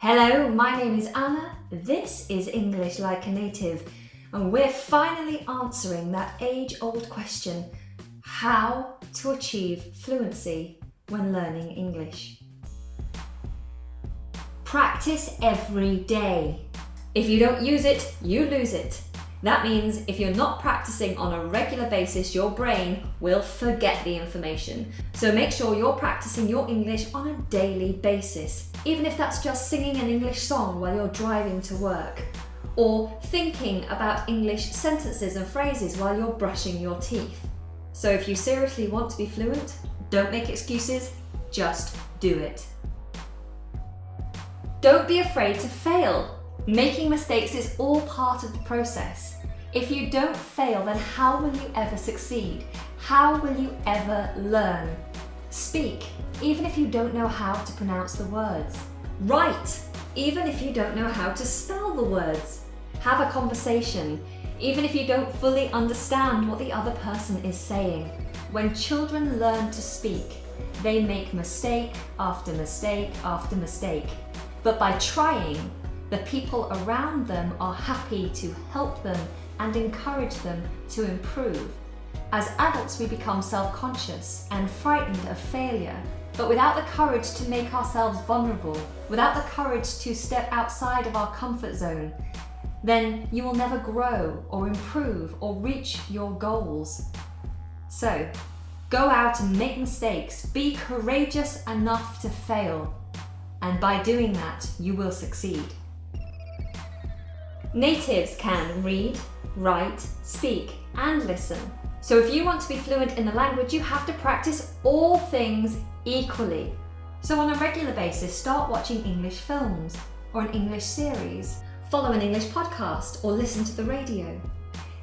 Hello, my name is Anna, this is English Like a Native, and we're finally answering that age-old question, how to achieve fluency when learning English. Practice every day. If you don't use it, you lose it. That means if you're not practicing on a regular basis, your brain will forget the information. So make sure you're practicing your English on a daily basis, even if that's just singing an English song while you're driving to work, or thinking about English sentences and phrases while you're brushing your teeth. So if you seriously want to be fluent, don't make excuses, just do it. Don't be afraid to fail. Making mistakes is all part of the process. If you don't fail, then how will you ever succeed? How will you ever learn? Speak, even if you don't know how to pronounce the words. Write, even if you don't know how to spell the words. Have a conversation, even if you don't fully understand what the other person is saying. When children learn to speak, they make mistake after mistake after mistake. But by trying, the people around them are happy to help them and encourage them to improve. As adults, we become self-conscious and frightened of failure, but without the courage to make ourselves vulnerable, without the courage to step outside of our comfort zone, then you will never grow or improve or reach your goals. So, go out and make mistakes, be courageous enough to fail, and by doing that, you will succeed. Natives can read, write, speak, and listen. So if you want to be fluent in the language, you have to practice all things equally. So on a regular basis, start watching English films or an English series, follow an English podcast or listen to the radio.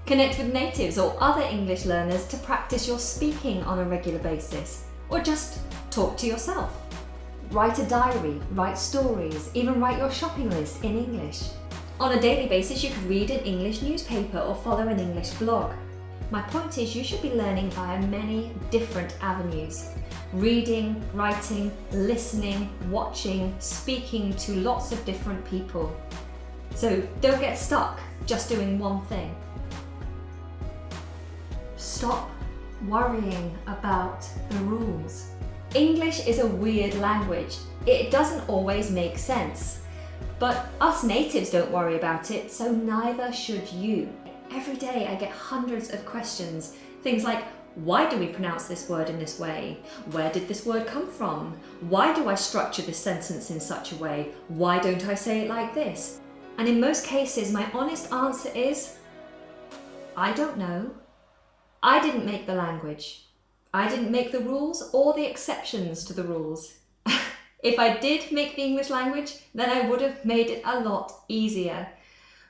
Connect with natives or other English learners to practice your speaking on a regular basis, or just talk to yourself. Write a diary, write stories, even write your shopping list in English. On a daily basis, you could read an English newspaper or follow an English blog. My point is, you should be learning via many different avenues. Reading, writing, listening, watching, speaking to lots of different people. So don't get stuck just doing one thing. Stop worrying about the rules. English is a weird language. It doesn't always make sense. But us natives don't worry about it, so neither should you. Every day I get hundreds of questions. Things like, why do we pronounce this word in this way? Where did this word come from? Why do I structure this sentence in such a way? Why don't I say it like this? And in most cases, my honest answer is, I don't know. I didn't make the language. I didn't make the rules or the exceptions to the rules. If I did make the English language, then I would have made it a lot easier.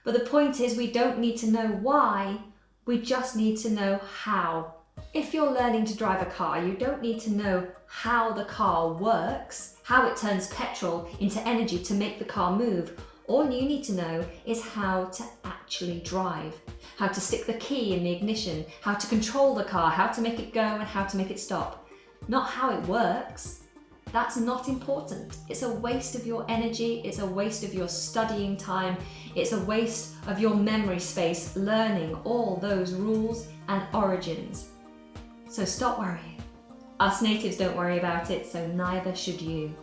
But the point is, we don't need to know why, we just need to know how. If you're learning to drive a car, you don't need to know how the car works, how it turns petrol into energy to make the car move. All you need to know is how to actually drive, how to stick the key in the ignition, how to control the car, how to make it go and how to make it stop. Not how it works. That's not important. It's a waste of your energy, it's a waste of your studying time, it's a waste of your memory space learning all those rules and origins. So stop worrying. Us natives don't worry about it, so neither should you.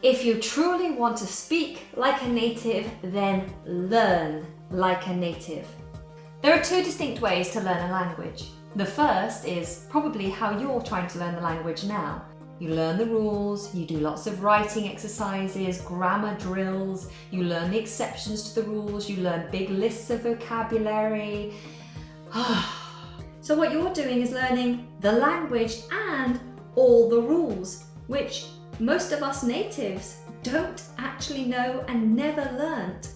If you truly want to speak like a native, then learn like a native. There are two distinct ways to learn a language. The first is probably how you're trying to learn the language now. You learn the rules, you do lots of writing exercises, grammar drills, you learn the exceptions to the rules, you learn big lists of vocabulary. So what you're doing is learning the language and all the rules, which most of us natives don't actually know and never learnt.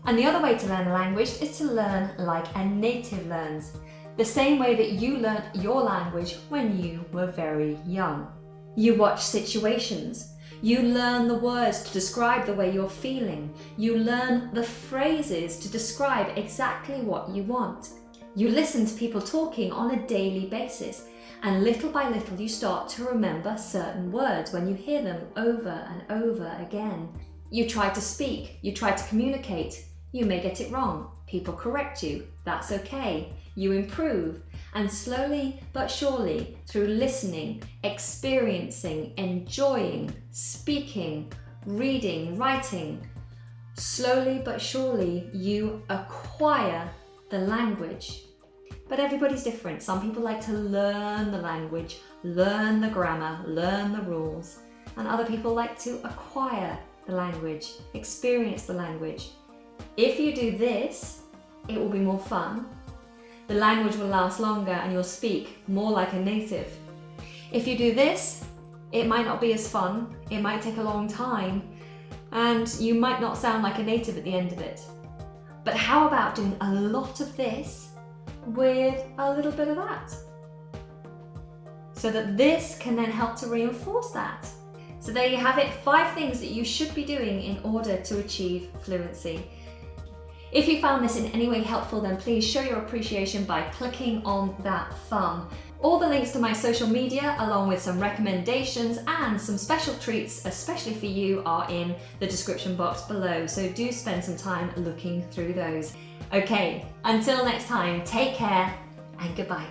And the other way to learn a language is to learn like a native learns. The same way that you learnt your language when you were very young. You watch situations. You learn the words to describe the way you're feeling. You learn the phrases to describe exactly what you want. You listen to people talking on a daily basis. And little by little you start to remember certain words when you hear them over and over again. You try to speak, you try to communicate, you may get it wrong. People correct you, that's okay. You improve, and slowly but surely, through listening, experiencing, enjoying, speaking, reading, writing, slowly but surely you acquire the language. But everybody's different. Some people like to learn the language, learn the grammar, learn the rules, and other people like to acquire the language, experience the language. If you do this, it will be more fun. The language will last longer and you'll speak more like a native. If you do this, it might not be as fun, it might take a long time, and you might not sound like a native at the end of it. But how about doing a lot of this with a little bit of that? So that this can then help to reinforce that. So there you have it, 5 things that you should be doing in order to achieve fluency. If you found this in any way helpful, then please show your appreciation by clicking on that thumb. All the links to my social media, along with some recommendations and some special treats, especially for you, are in the description box below. So do spend some time looking through those. Okay, until next time, take care and goodbye.